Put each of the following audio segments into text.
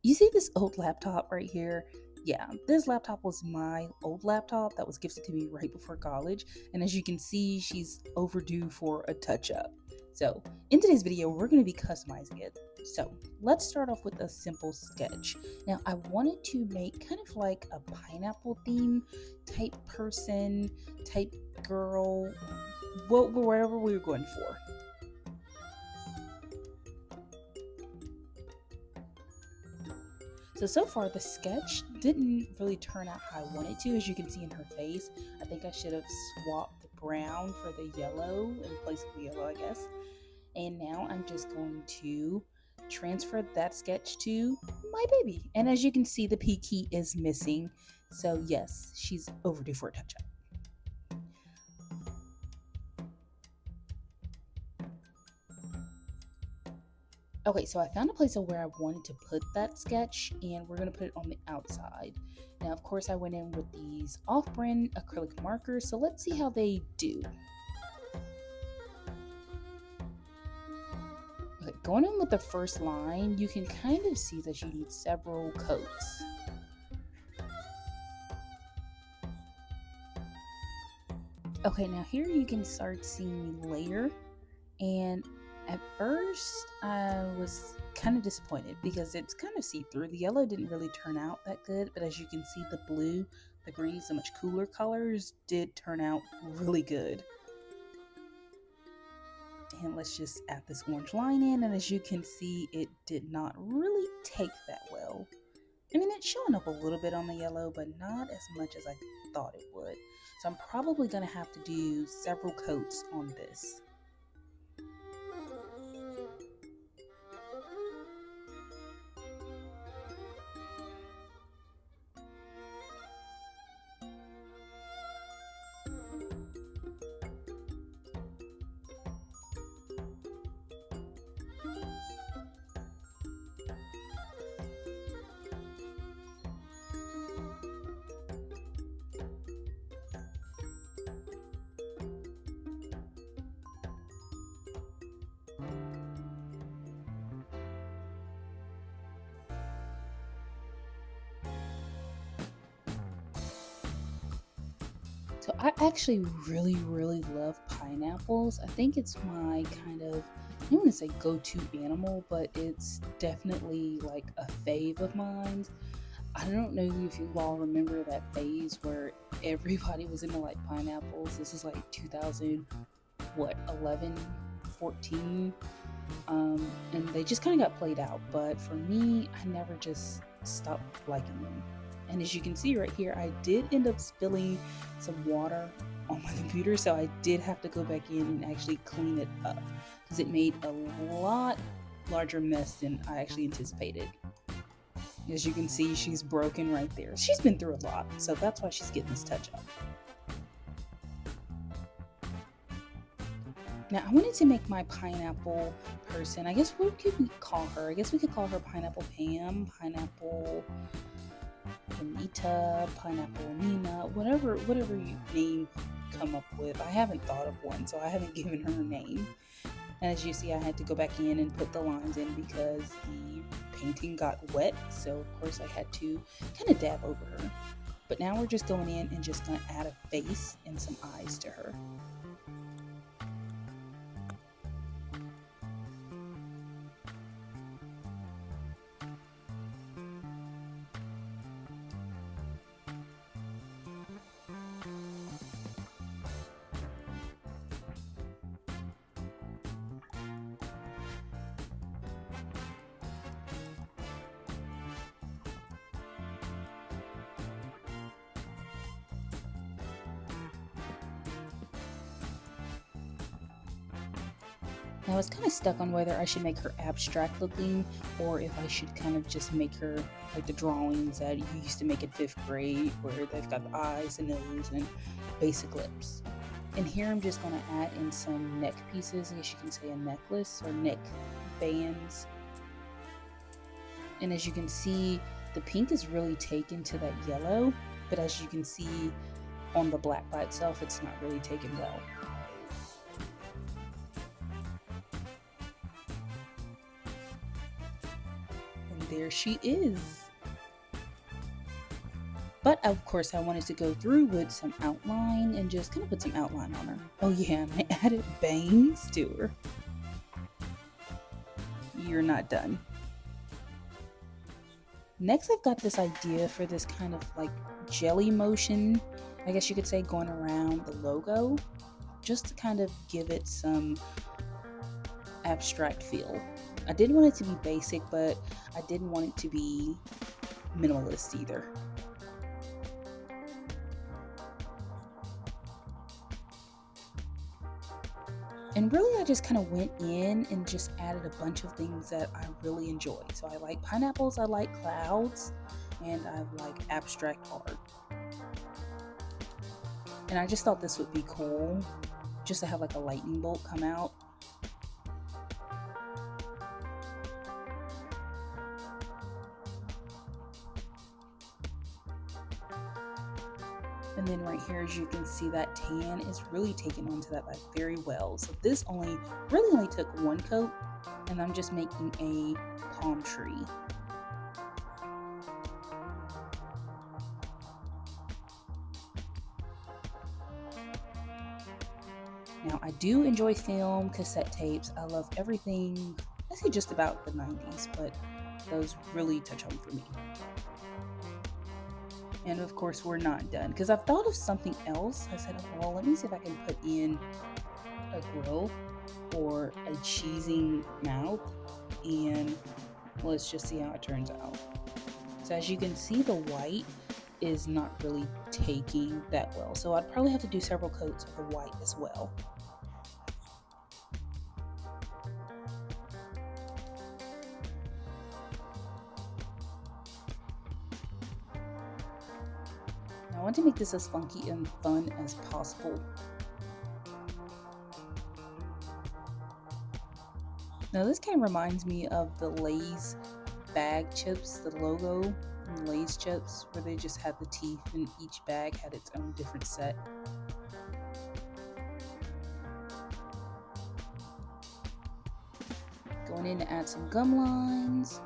You see this old laptop right here? Yeah, this laptop was my old laptop that was gifted to me right before college. And as you can see, she's overdue for a touch up. So, in today's video, we're going to be customizing it. So, let's start off with a simple sketch. Now, I wanted to make kind of like a pineapple theme type person, type girl, whatever we were going for. So far the sketch didn't really turn out how I wanted to, as you can see in her face. I think I should have swapped the brown for the yellow in place of the yellow, I guess. And now I'm just going to transfer that sketch to my baby. And as you can see, the P key is missing. So yes, she's overdue for a touch-up. Okay, so I found a place of where I wanted to put that sketch, and we're going to put it on the outside. Now, of course, I went in with these off-brand acrylic markers, so let's see how they do. Okay, going in with the first line, you can kind of see that you need several coats. Okay, now here you can start seeing me layer, and at first, I was kind of disappointed because it's kind of see-through. The yellow didn't really turn out that good, but as you can see, the blue, the green, so much cooler colors did turn out really good. And let's just add this orange line in, and as you can see, it did not really take that well. I mean, it's showing up a little bit on the yellow, but not as much as I thought it would. So I'm probably going to have to do several coats on this. So I actually really love pineapples. I think it's my kind of, I don't want to say go-to animal, but it's definitely like a fave of mine. I don't know if you all remember that phase where everybody was into like pineapples. This is like 2000, what, 11, 14, and they just kind of got played out. But for me, I never just stopped liking them. And as you can see right here, I did end up spilling some water on my computer, so I did have to go back in and actually clean it up because it made a lot larger mess than I actually anticipated. As you can see, she's broken right there. She's been through a lot, so that's why she's getting this touch up. Now, I wanted to make my pineapple person, I guess, what could we call her? I guess we could call her Pineapple Pam, Pineapple Anita, Pineapple Nina, whatever you name come up with. I haven't thought of one, so I haven't given her a name. And as you see, I had to go back in and put the lines in because the painting got wet, so of course I had to kind of dab over her. But now we're just going in and just going to add a face and some eyes to her. Now I was kind of stuck on whether I should make her abstract looking or if I should kind of just make her like the drawings that you used to make in 5th grade where they've got the eyes and nose and basic lips. And here I'm just going to add in some neck pieces, I guess you can say a necklace or neck bands. And as you can see, the pink is really taken to that yellow, but as you can see on the black by itself, it's not really taken well. there she is. But of course I wanted to go through with some outline and just kind of put some outline on her. Oh yeah, and I added bangs to her. You're not done. Next I've got this idea for this kind of like jelly motion, I guess you could say, going around the logo, just to kind of give it some abstract feel. I didn't want it to be basic, but I didn't want it to be minimalist either. And really I just kind of went in and just added a bunch of things that I really enjoy. So I like pineapples, I like clouds, and I like abstract art. And I just thought this would be cool, just to have like a lightning bolt come out. And then right here, as you can see, that tan is really taken onto that like very well. So this really only took one coat, and I'm just making a palm tree. Now I do enjoy film, cassette tapes. I love everything, I say just about the 90s, but those really touch home for me. And of course we're not done, because I've thought of something else. I said, okay, well, let me see if I can put in a grill or a cheesing mouth, and let's just see how it turns out. So as you can see, the white is not really taking that well, so I'd probably have to do several coats of the white as well. I want to make this as funky and fun as possible. Now this kind of reminds me of the Lay's bag chips, the logo in Lay's chips, where they just had the teeth and each bag had its own different set. Going in to add some gum lines.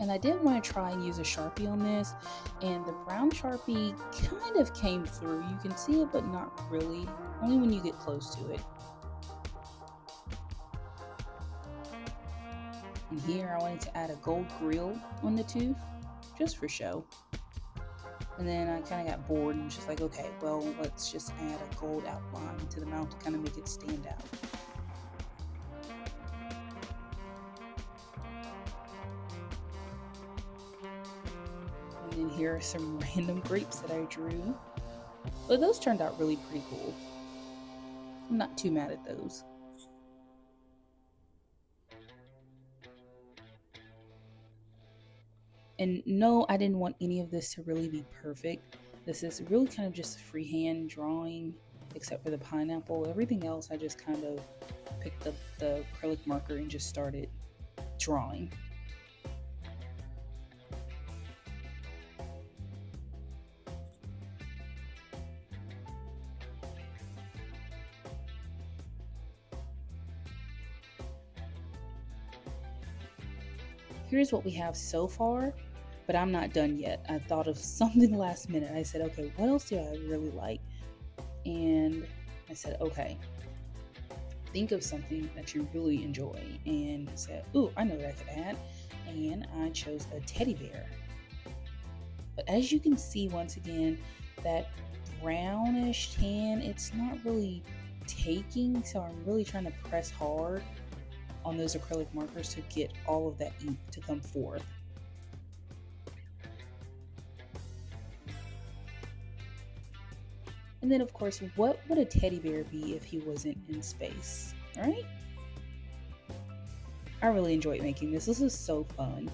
And I did want to try and use a Sharpie on this, and the brown Sharpie kind of came through. You can see it, but not really, only when you get close to it. And here I wanted to add a gold grill on the tooth, just for show. And then I kind of got bored and was just like, okay, well, let's just add a gold outline to the mouth to kind of make it stand out. And then here are some random grapes that I drew. But those turned out really pretty cool. I'm not too mad at those. And no, I didn't want any of this to really be perfect. This is really kind of just freehand drawing, except for the pineapple. Everything else I just kind of picked up the acrylic marker and just started drawing. Here's what we have so far, but I'm not done yet. I thought of something last minute. I said, okay, what else do I really like? And I said, okay, think of something that you really enjoy. And I said, ooh, I know what I could add. And I chose a teddy bear. But as you can see, once again, that brownish tan, it's not really taking, so I'm really trying to press hard on those acrylic markers to get all of that ink to come forth. And then of course, what would a teddy bear be if he wasn't in space, right? I really enjoyed making this. This is so fun.